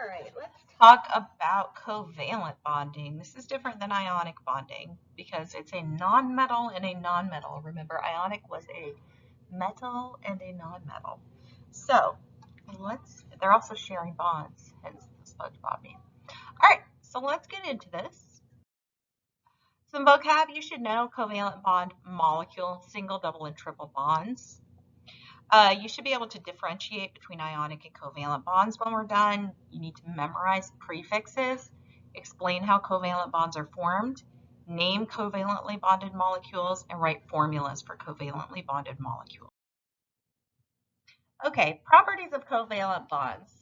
All right, let's talk about covalent bonding. This is different than ionic bonding because it's a non-metal and a non-metal. Remember, ionic was a metal and a non-metal. So they're also sharing bonds, hence the SpongeBob meme. All right, so let's get into this. Some vocab you should know: covalent bond, molecule, single, double, and triple bonds. You should be able to differentiate between ionic and covalent bonds when we're done. You need to memorize prefixes, explain how covalent bonds are formed, name covalently bonded molecules, and write formulas for covalently bonded molecules. Okay, properties of covalent bonds.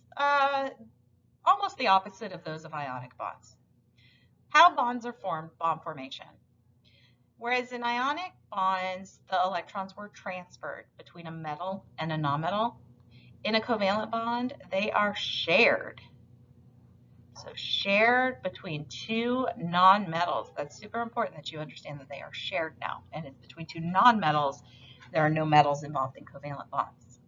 Almost the opposite of those of ionic bonds. How bonds are formed, bond formation. Whereas in ionic bonds, the electrons were transferred between a metal and a nonmetal. In a covalent bond, they are shared. So shared between two nonmetals. That's super important that you understand that they are shared now. And it's between two nonmetals. There are no metals involved in covalent bonds.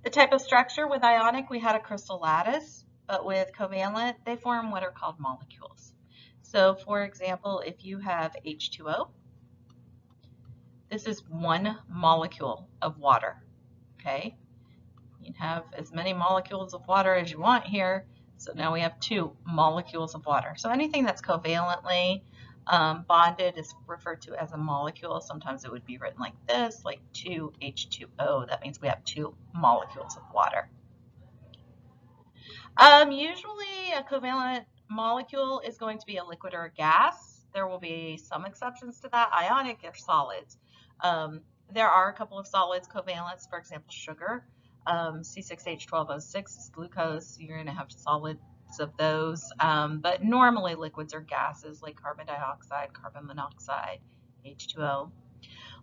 The type of structure: with ionic, we had a crystal lattice, but with covalent, they form what are called molecules. So for example, if you have H2O, this is one molecule of water, okay? You can have as many molecules of water as you want here. So now we have two molecules of water. So anything that's covalently bonded is referred to as a molecule. Sometimes it would be written like this, like 2H2O. That means we have two molecules of water. Usually a covalent molecule is going to be a liquid or a gas. There will be some exceptions to that. Ionic or solids. There are a couple of solids covalents, for example, sugar. C6H12O6 is glucose. You're going to have solids of those. But normally liquids are gases like carbon dioxide, carbon monoxide, H2O.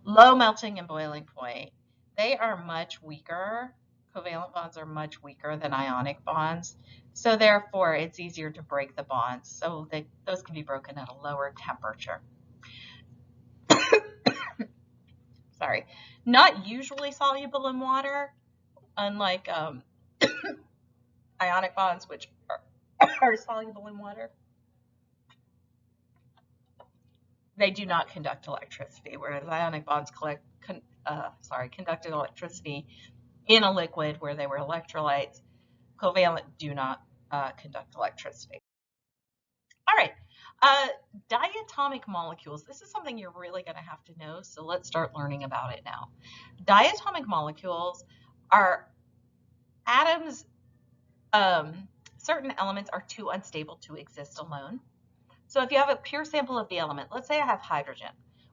Low melting and boiling point. They are much weaker. Covalent bonds are much weaker than ionic bonds. So therefore, it's easier to break the bonds. So those can be broken at a lower temperature. Sorry. Not usually soluble in water, unlike ionic bonds, which are soluble in water. They do not conduct electricity, whereas ionic bonds conducted electricity in a liquid where they were electrolytes. Covalent do not conduct electricity. All right, diatomic molecules. This is something you're really going to have to know, so let's start learning about it now. Diatomic molecules are atoms. Certain elements are too unstable to exist alone. So if you have a pure sample of the element, let's say I have hydrogen.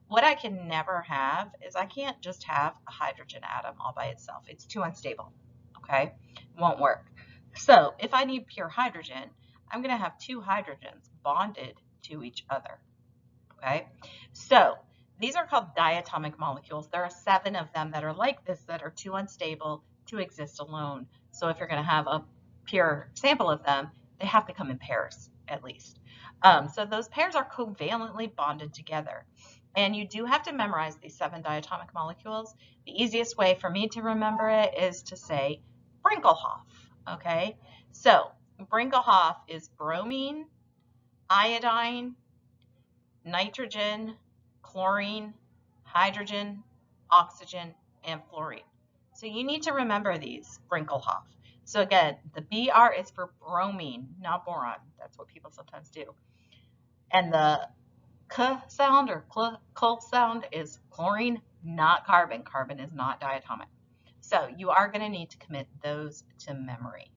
What I can never have is I can't just have a hydrogen atom all by itself. It's too unstable, okay? It won't work. So if I need pure hydrogen, I'm going to have two hydrogens bonded to each other, okay? So these are called diatomic molecules. There are 7 of them that are like this that are too unstable to exist alone. So if you're going to have a pure sample of them, they have to come in pairs at least. So those pairs are covalently bonded together. And you do have to memorize these 7 diatomic molecules. The easiest way for me to remember it is to say Brinkelhoff, okay? So Brinkelhoff is bromine, iodine, nitrogen, chlorine, hydrogen, oxygen, and fluorine. So you need to remember these, Brinkelhoff. So again, the Br is for bromine, not boron. That's what people sometimes do. And the K sound or K sound is chlorine, not carbon. Carbon is not diatomic. So you are going to need to commit those to memory.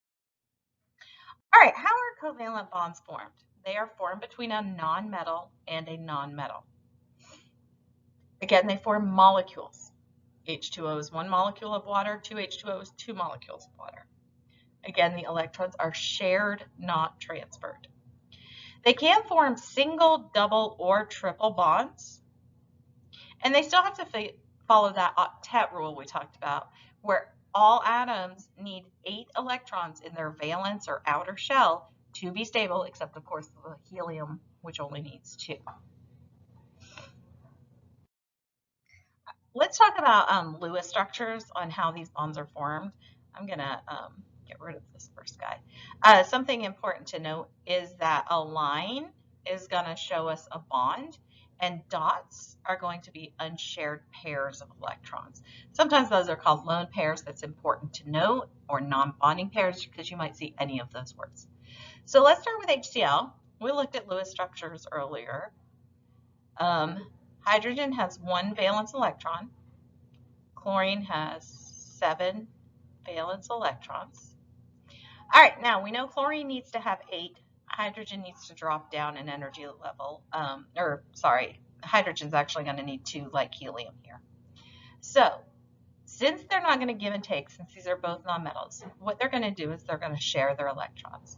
All right, how are covalent bonds formed? They are formed between a nonmetal and a nonmetal. Again, they form molecules. H2O is 1 molecule of water, 2H2O is 2 molecules of water. Again, the electrons are shared, not transferred. They can form single, double, or triple bonds. And they still have to follow that octet rule we talked about, where all atoms need 8 electrons in their valence or outer shell to be stable, except of course the helium, which only needs 2. Let's talk about Lewis structures on how these bonds are formed. I'm going to get rid of this first guy. Something important to note is that a line is going to show us a bond, and dots are going to be unshared pairs of electrons. Sometimes those are called lone pairs. That's important to note, or non-bonding pairs, because you might see any of those words. So let's start with HCl. We looked at Lewis structures earlier. Hydrogen has 1 valence electron. Chlorine has 7 valence electrons. All right, now we know chlorine needs to have 8. Hydrogen needs to drop down in energy level. Hydrogen's actually going to need 2 like helium here. So since they're not going to give and take, since these are both nonmetals, what they're going to do is they're going to share their electrons.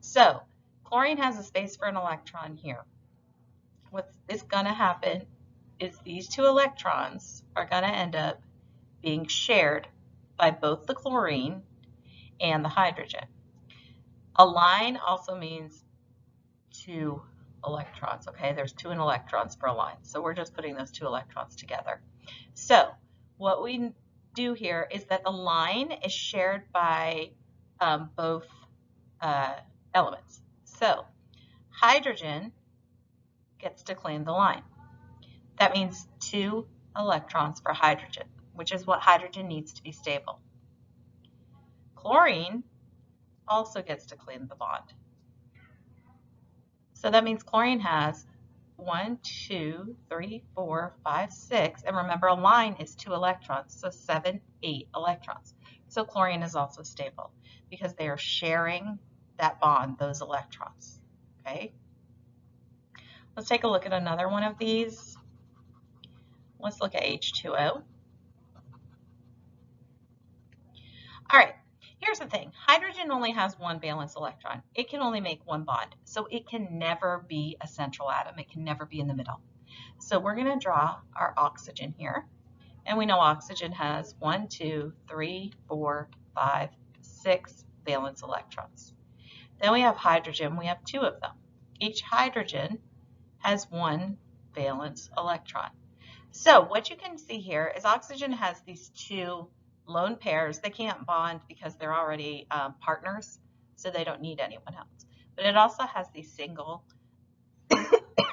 So chlorine has a space for an electron here. What is going to happen is these 2 electrons are going to end up being shared by both the chlorine and the hydrogen. A line also means 2 electrons, okay? There's 2 electrons per line, so we're just putting those 2 electrons together. So what we do here is that the line is shared by both elements. So hydrogen gets to claim the line. That means 2 electrons for hydrogen, which is what hydrogen needs to be stable. Chlorine also gets to claim the bond. So that means chlorine has 1, 2, 3, 4, 5, 6, and remember a line is 2 electrons, so 7, 8 electrons. So chlorine is also stable because they are sharing that bond, those electrons, okay? Let's take a look at another one of these. Let's look at H2O. All right, here's the thing. Hydrogen only has 1 valence electron. It can only make 1 bond, so it can never be a central atom. It can never be in the middle. So we're going to draw our oxygen here, and we know oxygen has 1, 2, 3, 4, 5, 6 valence electrons. Then we have hydrogen. We have 2 of them. Each hydrogen has 1 valence electron. So what you can see here is oxygen has these 2 lone pairs. They can't bond because they're already partners, so they don't need anyone else. But it also has these single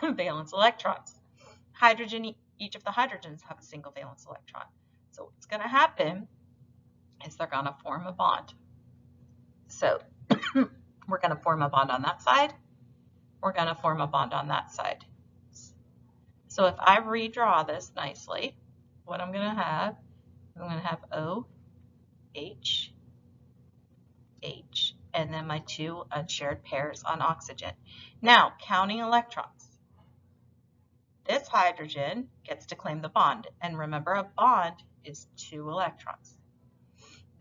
valence electrons. Hydrogen, each of the hydrogens have a single valence electron. So what's going to happen is they're going to form a bond. So we're going to form a bond on that side. We're going to form a bond on that side. So if I redraw this nicely, what I'm going to have O, H, H, and then my 2 unshared pairs on oxygen. Now, counting electrons. This hydrogen gets to claim the bond, and remember a bond is 2 electrons.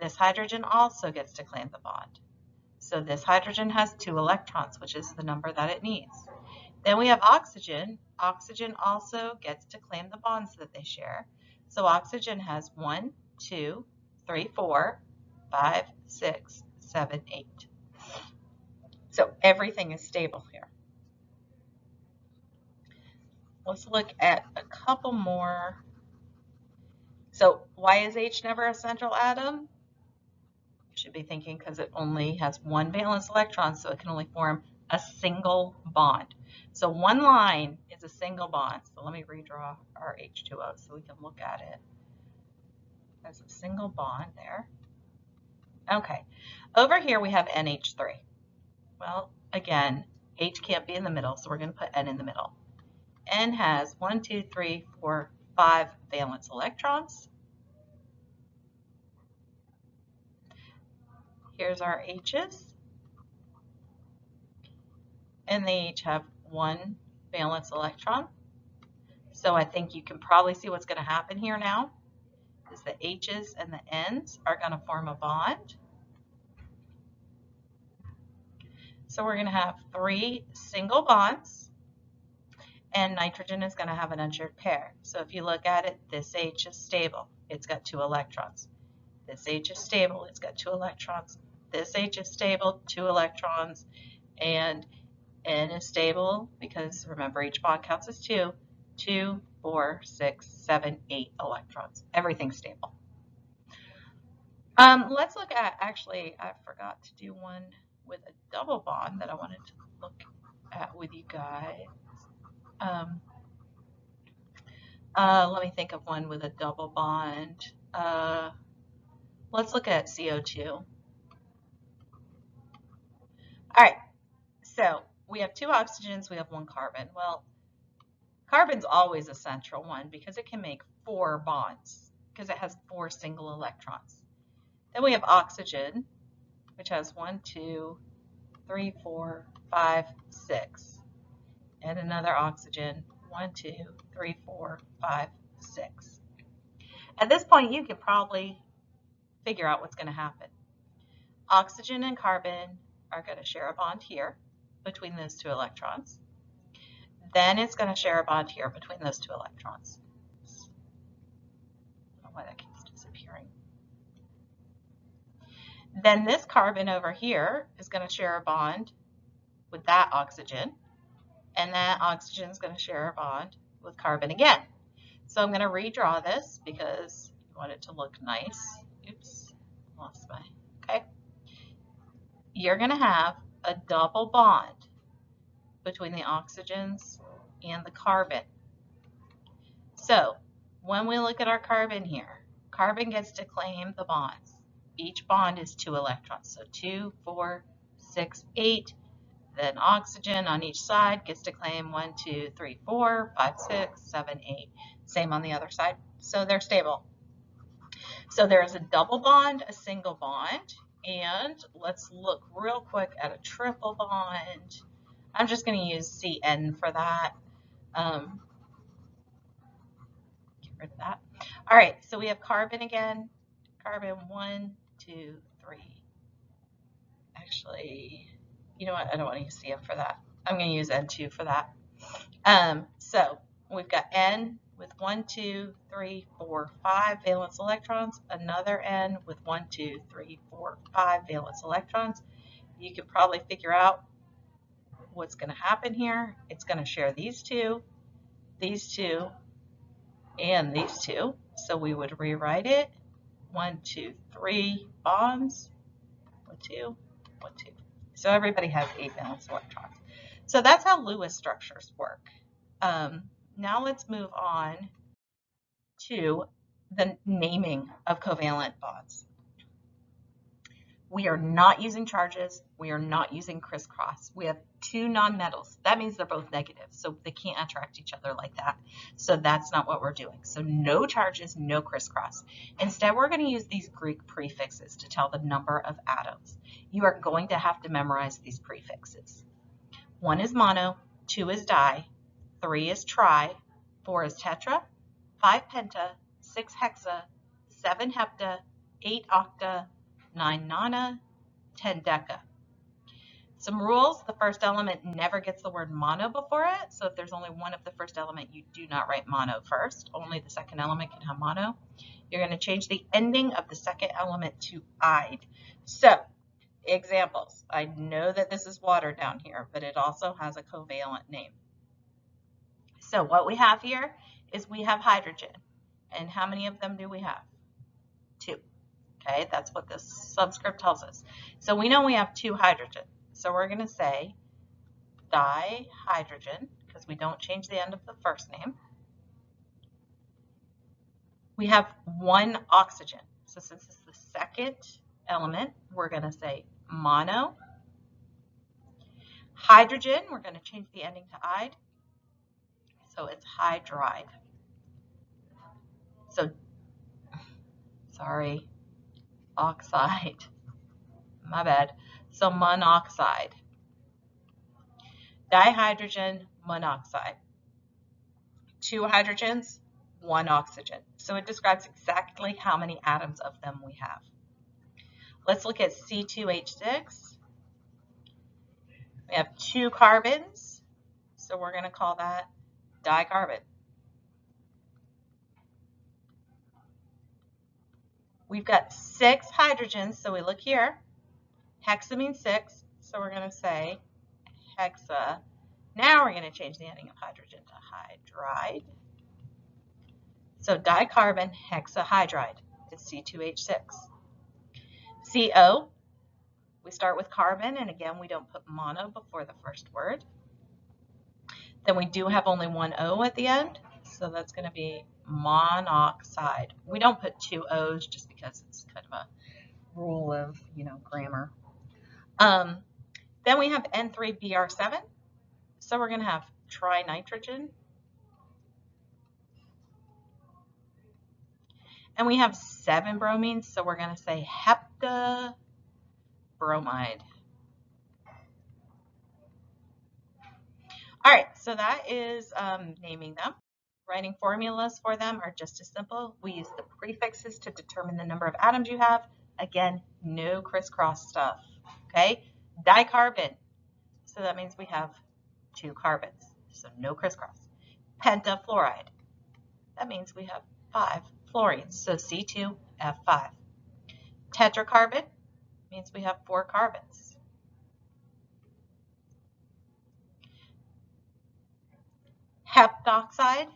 This hydrogen also gets to claim the bond. So this hydrogen has 2 electrons, which is the number that it needs. Then we have oxygen. Oxygen also gets to claim the bonds that they share. So oxygen has 1, 2, 3, 4, 5, 6, 7, 8. So everything is stable here. Let's look at a couple more. So why is H never a central atom? You should be thinking because it only has 1 valence electron, so it can only form a single bond. So one line is a single bond. So let me redraw our H2O so we can look at it. There's a single bond there. Okay, over here we have NH3. Well, again, H can't be in the middle, so we're going to put N in the middle. N has 1, 2, 3, 4, 5 valence electrons. Here's our H's. And they each have 1 valence electron. So I think you can probably see what's going to happen here now is the H's and the N's are going to form a bond. So we're going to have 3 single bonds, and nitrogen is going to have an unshared pair. So if you look at it, this H is stable. It's got 2 electrons. This H is stable. It's got 2 electrons. This H is stable, 2 electrons, and N is stable because remember each bond counts as 2. 2, 4, 6, 7, 8 electrons. Everything's stable. Let's look at, actually, I forgot to do one with a double bond that I wanted to look at with you guys. Let me think of one with a double bond. Let's look at CO2. All right, so we have 2 oxygens, we have 1 carbon. Well, carbon's always a central one because it can make 4 bonds because it has 4 single electrons. Then we have oxygen, which has 1, 2, 3, 4, 5, 6. And another oxygen, 1, 2, 3, 4, 5, 6. At this point, you can probably figure out what's going to happen. Oxygen and carbon are going to share a bond here between those 2 electrons. Then it's going to share a bond here between those 2 electrons. I don't know why that keeps disappearing. Then this carbon over here is going to share a bond with that oxygen, and that oxygen is going to share a bond with carbon again. So I'm going to redraw this because I want it to look nice. Oops, lost my, okay. You're going to have a double bond between the oxygens and the carbon. So when we look at our carbon here, carbon gets to claim the bonds. Each bond is 2 electrons, so 2, 4, 6, 8. Then oxygen on each side gets to claim 1, 2, 3, 4, 5, 6, 7, 8. Same on the other side. So they're stable. So there's a double bond, a single bond, and let's look real quick at a triple bond. I'm just going to use CN for that. Get rid of that. All right, so we have carbon again. Carbon 1, 2, 3. Actually, you know what? I don't want to use CN for that. I'm going to use N2 for that. So we've got N with 1, 2, 3, 4, 5 valence electrons. Another N with 1, 2, 3, 4, 5 valence electrons. You could probably figure out what's going to happen here. It's going to share these 2, and these 2. So we would rewrite it. 1, 2, 3 bonds. 1, 2, 1, 2. So everybody has 8 valence electrons. So that's how Lewis structures work. Now let's move on to the naming of covalent bonds. We are not using charges. We are not using crisscross. We have 2 nonmetals. That means they're both negative, so they can't attract each other like that. So that's not what we're doing. So no charges, no crisscross. Instead, we're going to use these Greek prefixes to tell the number of atoms. You are going to have to memorize these prefixes. 1 is mono, 2 is di, 3 is tri, 4 is tetra, 5 penta, 6 hexa, 7 hepta, 8 octa, 9 nona, 10 deca. Some rules: the first element never gets the word mono before it, so if there's only one of the first element, you do not write mono first. Only the second element can have mono. You're going to change the ending of the second element to "ide." So, examples. I know that this is water down here, but it also has a covalent name. So what we have here is we have hydrogen. And how many of them do we have? 2. Okay, that's what this subscript tells us. So we know we have 2 hydrogen. So we're going to say dihydrogen, because we don't change the end of the first name. We have 1 oxygen. So since it's the second element, we're going to say mono. Hydrogen, we're going to change the ending to "ide. So it's hydride. So, sorry, oxide. My bad. So monoxide. Dihydrogen monoxide. 2 hydrogens, 1 oxygen. So it describes exactly how many atoms of them we have. Let's look at C2H6. We have 2 carbons, so we're going to call that dicarbon. We've got 6 hydrogens, so we look here. Hexa means 6, so we're going to say hexa. Now we're going to change the ending of hydrogen to hydride. So dicarbon hexahydride is C2H6. CO, we start with carbon, and again, we don't put mono before the first word. Then we do have only one O at the end, so that's going to be monoxide. We don't put two O's just because it's kind of a rule of, grammar. Then we have N3Br7, so we're going to have trinitrogen. And we have 7 bromines, so we're going to say heptabromide. All right, so that is naming them. Writing formulas for them are just as simple. We use the prefixes to determine the number of atoms you have. Again, no crisscross stuff, okay? Dicarbon, so that means we have 2 carbons, so no crisscross. Pentafluoride, that means we have 5 fluorines, so C2F5. Tetracarbon means we have 4 carbons. Heptoxide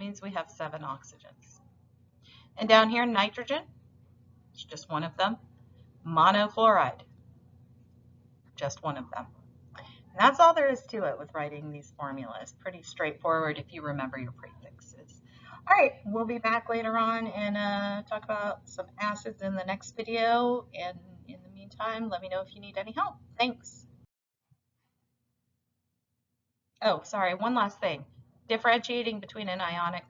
means we have 7 oxygens. And down here, nitrogen, it's just one of them. Monofluoride, just one of them. And that's all there is to it with writing these formulas. Pretty straightforward if you remember your prefixes. All right, we'll be back later on and talk about some acids in the next video. And in the meantime, let me know if you need any help. Thanks. Oh, sorry, one last thing. Differentiating between an ionic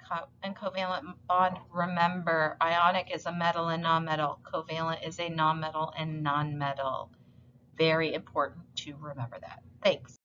and covalent bond. Remember, ionic is a metal and nonmetal. Covalent is a nonmetal and nonmetal. Very important to remember that. Thanks.